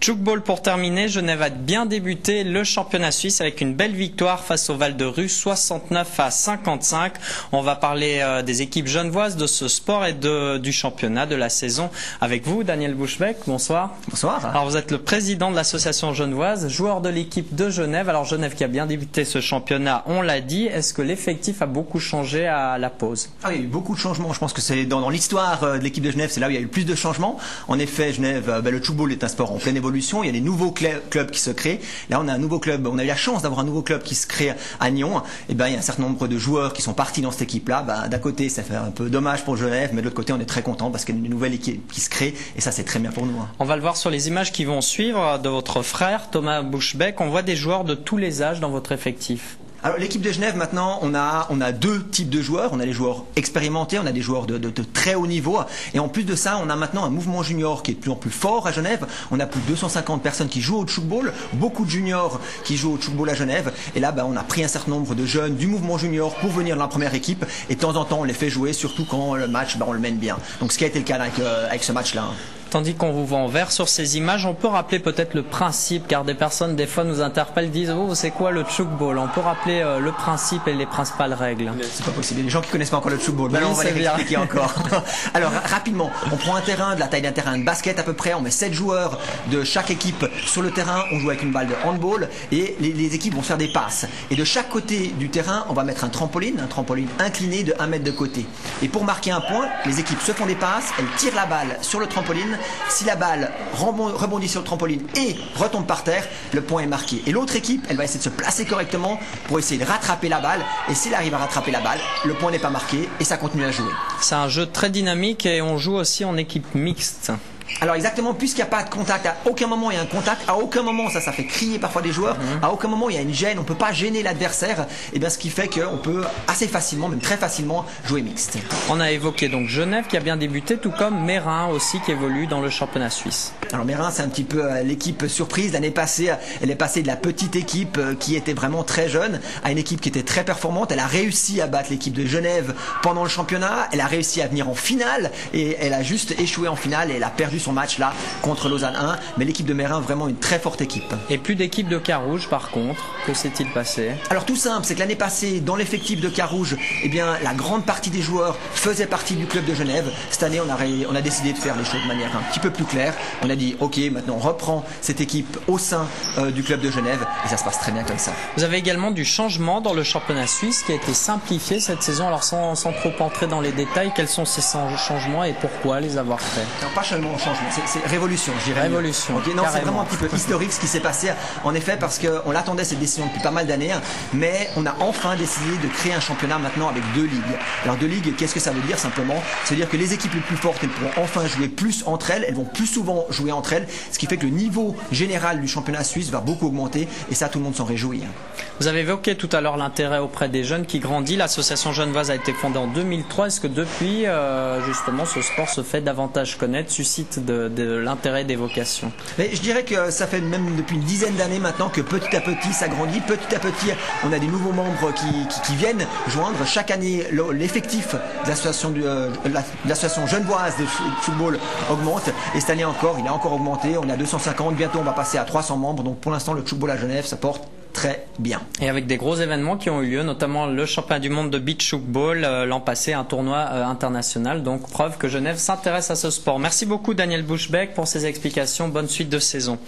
Tchoukball pour terminer, Genève a bien débuté le championnat suisse avec une belle victoire face au Val-de-Ruz, 69-55. On va parler des équipes genevoises, de ce sport et du championnat de la saison avec vous, Daniel Buschbeck. Bonsoir. Bonsoir. Alors vous êtes le président de l'association genevoise, joueur de l'équipe de Genève. Alors Genève qui a bien débuté ce championnat, on l'a dit. Est-ce que l'effectif a beaucoup changé à la pause? Il y a eu beaucoup de changements. Je pense que c'est dans l'histoire de l'équipe de Genève, c'est là où il y a eu le plus de changements. En effet, Genève, le tchoukball est un sport en pleine évolution. Il y a des nouveaux clubs qui se créent. Là, on a un nouveau club. On a eu la chance d'avoir un nouveau club qui se crée à Nyon. Et il y a un certain nombre de joueurs qui sont partis dans cette équipe-là. D'un côté, ça fait un peu dommage pour Genève, mais de l'autre côté, on est très content parce qu'il y a une nouvelle équipe qui se crée. Et ça, c'est très bien pour nous. On va le voir sur les images qui vont suivre de votre frère, Thomas Buschbeck. On voit des joueurs de tous les âges dans votre effectif. Alors l'équipe de Genève maintenant, on a deux types de joueurs. On a les joueurs expérimentés, on a des joueurs de très haut niveau. Et en plus de ça, on a maintenant un mouvement junior qui est de plus en plus fort à Genève. On a plus de 250 personnes qui jouent au tchoukball, beaucoup de juniors qui jouent au tchoukball à Genève. Et là, on a pris un certain nombre de jeunes du mouvement junior pour venir dans la première équipe. Et de temps en temps, on les fait jouer, surtout quand le match, on le mène bien. Donc ce qui a été le cas avec ce match-là. Tandis qu'on vous voit en vert sur ces images, on peut rappeler peut-être le principe, car des personnes des fois nous interpellent, disent oh c'est quoi le tchoukball? On peut rappeler le principe et les principales règles. C'est pas possible, il y a des gens qui connaissent pas encore le tchoukball. Oui, on va les expliquer encore. Alors rapidement, on prend un terrain de la taille d'un terrain de basket à peu près, on met 7 joueurs de chaque équipe sur le terrain, on joue avec une balle de handball et les équipes vont faire des passes. Et de chaque côté du terrain, on va mettre un trampoline incliné de 1 mètre de côté. Et pour marquer un point, les équipes se font des passes, elles tirent la balle sur le trampoline. Si la balle rebondit sur le trampoline et retombe par terre, le point est marqué. Et l'autre équipe, elle va essayer de se placer correctement pour essayer de rattraper la balle. Et s'il arrive à rattraper la balle, le point n'est pas marqué et ça continue à jouer. C'est un jeu très dynamique et on joue aussi en équipe mixte. Alors exactement, puisqu'il n'y a pas de contact, à aucun moment il y a un contact, à aucun moment ça fait crier parfois des joueurs, à aucun moment il y a une gêne, on ne peut pas gêner l'adversaire, et bien ce qui fait qu'on peut assez facilement, même très facilement, jouer mixte. On a évoqué donc Genève qui a bien débuté, tout comme Meyrin aussi qui évolue dans le championnat suisse. Alors Meyrin, c'est un petit peu l'équipe surprise. L'année passée, elle est passée de la petite équipe qui était vraiment très jeune à une équipe qui était très performante. Elle a réussi à battre l'équipe de Genève pendant le championnat, elle a réussi à venir en finale et elle a juste échoué en finale et elle a perdu son match là contre Lausanne 1, mais l'équipe de Meyrin vraiment une très forte équipe. Et plus d'équipe de Carouge par contre, que s'est-il passé? Alors tout simple, c'est que l'année passée dans l'effectif de Carouge, la grande partie des joueurs faisaient partie du club de Genève. Cette année on a décidé de faire les choses de manière un petit peu plus claire. On a dit ok, maintenant on reprend cette équipe au sein du club de Genève et ça se passe très bien comme ça. Vous avez également du changement dans le championnat suisse qui a été simplifié cette saison. Alors sans trop entrer dans les détails, quels sont ces changements et pourquoi les avoir faits? Alors pas seulement changement, c'est révolution, je dirais. Révolution. Okay, non, c'est vraiment un petit peu historique ce qui s'est passé. En effet, parce qu'on l'attendait cette décision depuis pas mal d'années, mais on a enfin décidé de créer un championnat maintenant avec 2 ligues. Alors 2 ligues, qu'est-ce que ça veut dire simplement? Ça veut dire que les équipes les plus fortes, elles pourront enfin jouer plus entre elles, elles vont plus souvent jouer entre elles, ce qui fait que le niveau général du championnat suisse va beaucoup augmenter et ça tout le monde s'en réjouit. Vous avez évoqué tout à l'heure l'intérêt auprès des jeunes qui grandit. L'association genevoise a été fondée en 2003. Est-ce que depuis, justement, ce sport se fait davantage connaître, suscite de l'intérêt des vocations? Mais je dirais que ça fait même depuis une dizaine d'années maintenant que petit à petit ça grandit. Petit à petit, on a des nouveaux membres qui viennent joindre. Chaque année, l'effectif de l'association genevoise de football augmente. Et cette année encore, il a encore augmenté. On a 250. Bientôt, on va passer à 300 membres. Donc pour l'instant, le tchoukball à Genève, ça porte très bien. Et avec des gros événements qui ont eu lieu, notamment le championnat du monde de beach tchoukball l'an passé, un tournoi international. Donc preuve que Genève s'intéresse à ce sport. Merci beaucoup Daniel Buschbeck pour ces explications. Bonne suite de saison.